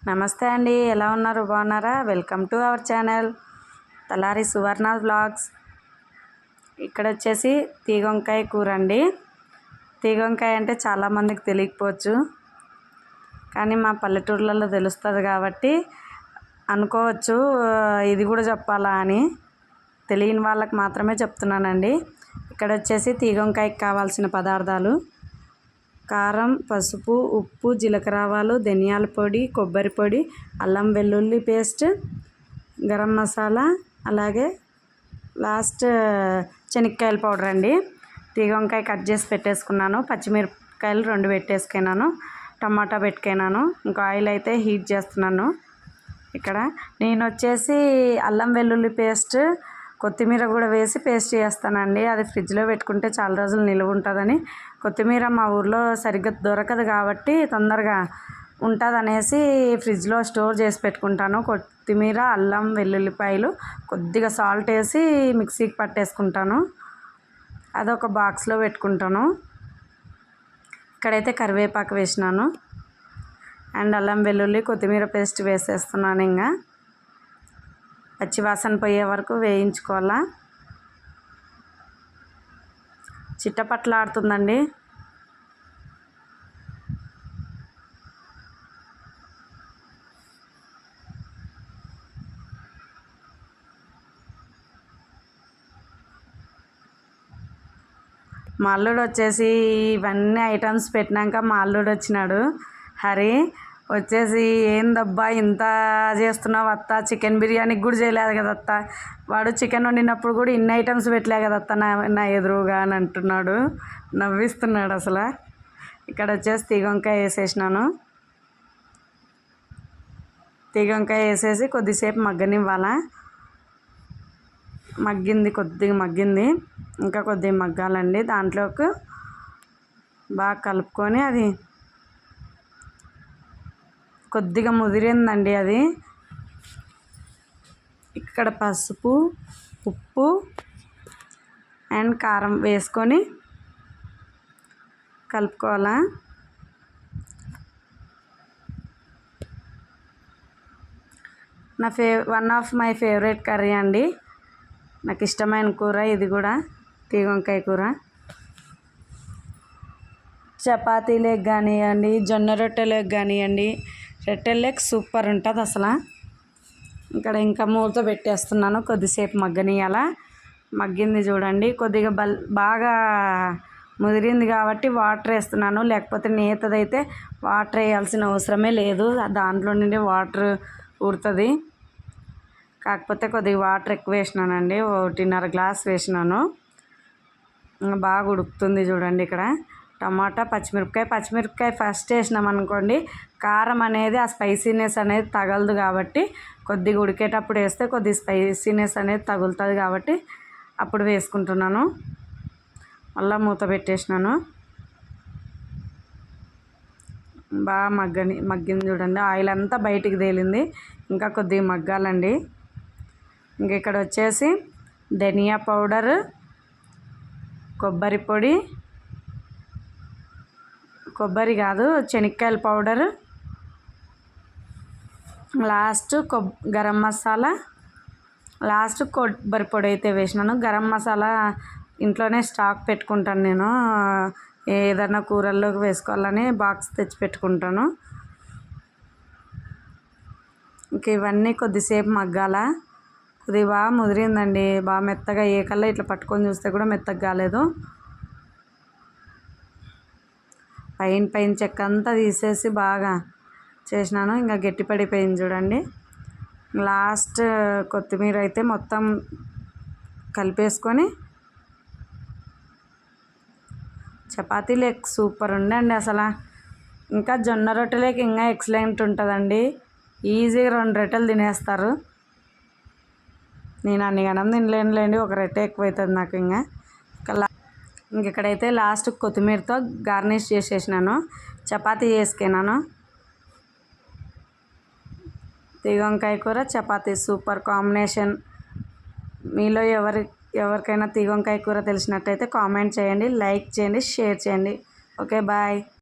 నమస్తే అండి, ఎలా ఉన్నారు? బాగున్నారా? Welcome to our channel Talari Suvarna vlogs. ఇక్కడ వచ్చేసి తీగొంకాయ కూర అండి. తీగొంకాయ అంటే చాలామందికి తెలియకపోవచ్చు, కానీ మా పల్లెటూర్లలో తెలుస్తుంది కాబట్టి అనుకోవచ్చు ఇది కూడా చెప్పాలా అని. తెలియని వాళ్ళకి మాత్రమే చెప్తున్నానండి. ఇక్కడ వచ్చేసి తీగొంకాయకి కావాల్సిన పదార్థాలు: కారం, పసుపు, ఉప్పు, జీలకర్ర ఆవాలు, ధనియాల పొడి, కొబ్బరి పొడి, అల్లం వెల్లుల్లి పేస్ట్, గరం మసాలా, అలాగే లాస్ట్ శనక్కాయల పౌడర్ అండి. తీగొంకాయ కట్ చేసి పెట్టేసుకున్నాను. పచ్చిమిరపకాయలు 2 పెట్టేసుకున్నాను. టమాటా పెట్టుకున్నాను. ఇంకా ఆయిల్ అయితే హీట్ చేస్తున్నాను. ఇక్కడ నేను వచ్చేసి అల్లం వెల్లుల్లి పేస్ట్, కొత్తిమీర కూడా వేసి పేస్ట్ చేస్తానండి. అది ఫ్రిడ్జ్లో పెట్టుకుంటే చాలా రోజులు నిల్వ ఉంటుందని. కొత్తిమీర మా ఊర్లో సరిగ్గా దొరకదు కాబట్టి తొందరగా ఉంటుంది అనేసి ఫ్రిడ్జ్లో స్టోర్ చేసి పెట్టుకుంటాను. కొత్తిమీర, అల్లం వెల్లుల్లిపాయలు, కొద్దిగా సాల్ట్ వేసి మిక్సీకి పట్టేసుకుంటాను. అదొక బాక్స్లో పెట్టుకుంటాను. ఇక్కడైతే కరివేపాకు వేసినాను అండ్ అల్లం వెల్లుల్లి కొత్తిమీర పేస్ట్ వేసేస్తున్నాను. ఇంకా పచ్చివాసన పోయే వరకు వేయించుకోవాలా. చిట్టపట్లాడుతుందండి. మా అల్లుడు వచ్చేసి ఇవన్నీ ఐటమ్స్ పెట్టినాక మా అల్లుడు వచ్చినాడు. హరి వచ్చేసి, ఏందబ్బా ఇంత చేస్తున్నావు అత్త, చికెన్ బిర్యానీకి కూడా చేయలేదు కదా అత్త, వాడు చికెన్ వండినప్పుడు కూడా ఇన్ని ఐటమ్స్ పెట్టలే కదా అత్త నా ఎదురుగా అని అంటున్నాడు. నవ్విస్తున్నాడు అసలు. ఇక్కడ వచ్చేసి తీగొంకాయ వేసేసినాను. తీగొంకాయ వేసేసి కొద్దిసేపు మగ్గనివ్వాలా. కొద్దిగా మగ్గింది, ఇంకా కొద్దిగా మగ్గాలండి. దాంట్లోకి బాగా కలుపుకొని అది కొద్దిగా ముదిరిందండి. అది ఇక్కడ పసుపు, ఉప్పు అండ్ కారం వేసుకొని కలుపుకోవాలా. One of my favourite curry అండి. నాకు ఇష్టమైన కూర ఇది కూడా, తీగొంకాయ కూర. చపాతీలకు కానివ్వండి, జొన్న రొట్టెలకు కానివ్వండి, రొట్టెలకు సూపర్ ఉంటుంది అసలు. ఇక్కడ ఇంకా మూత పెట్టేస్తున్నాను. కొద్దిసేపు మగ్గనియాల. మగ్గింది చూడండి. కొద్దిగా బాగా ముదిరింది కాబట్టి వాటర్ వేస్తున్నాను. లేకపోతే నేతదైతే వాటర్ వేయాల్సిన అవసరమే లేదు, దాంట్లో నుండి వాటర్ ఊరుతుంది. కాకపోతే కొద్దిగా వాటర్ ఎక్కువ వేసినానండి, 1.5 గ్లాస్ వేసినాను. బాగా ఉడుకుతుంది చూడండి. ఇక్కడ టమాటా, పచ్చిమిరపకాయ ఫస్ట్ వేసినాం అనుకోండి, కారం అనేది ఆ స్పైసీనెస్ అనేది తగలదు కాబట్టి కొద్దిగా ఉడికేటప్పుడు వేస్తే కొద్దిగా స్పైసీనెస్ అనేది తగులుతుంది కాబట్టి అప్పుడు వేసుకుంటున్నాను. మళ్ళీ మూత పెట్టేసినాను. బాగా మగ్గింది చూడండి. ఆయిల్ అంతా బయటికి తేలింది. ఇంకా కొద్దిగా మగ్గాలండి. ఇంక ఇక్కడ వచ్చేసి ధనియా పౌడర్, కొబ్బరి కాదు శనక్కాయల powder, last garam masala, last కొబ్బరి పొడి అయితే వేసినాను. గరం మసాలా ఇంట్లోనే స్టాక్ పెట్టుకుంటాను నేను, ఏదైనా కూరల్లోకి వేసుకోవాలని బాక్స్ తెచ్చి పెట్టుకుంటాను. ఇంక ఇవన్నీ కొద్దిసేపు మగ్గాల. కొద్దిగా బాగా ముదిరిందండి, బాగా మెత్తగా. ఏ కల్లా ఇట్లా పట్టుకొని చూస్తే కూడా మెత్తగా కాలేదు. పైన చెక్క అంతా తీసేసి బాగా చేసినాను. ఇంకా గట్టి పడిపోయింది చూడండి. లాస్ట్ కొత్తిమీర అయితే మొత్తం కలిపేసుకొని చపాతీలకు సూపర్ ఉండండి అసలు. ఇంకా జొన్న రొట్టెలకు ఇంకా ఎక్సలెంట్ ఉంటుందండి. ఈజీగా 2 రొట్టెలు తినేస్తారు. నేను అన్ని గనం తినలేనులేండి, 1 రొట్టె ఎక్కువ అవుతుంది నాకు. ఇక్కడైతే లాస్ట్ కొత్తిమీరతో గార్నిష్ చేసేసినాను. చపాతీ చేసుకున్నాను. తీగొంకాయ కూర, చపాతీ సూపర్ కాంబినేషన్. మీలో ఎవరికైనా తీగొంకాయ కూర తెలిసినట్టయితే కామెంట్ చేయండి, లైక్ చేయండి, షేర్ చేయండి. Okay, bye.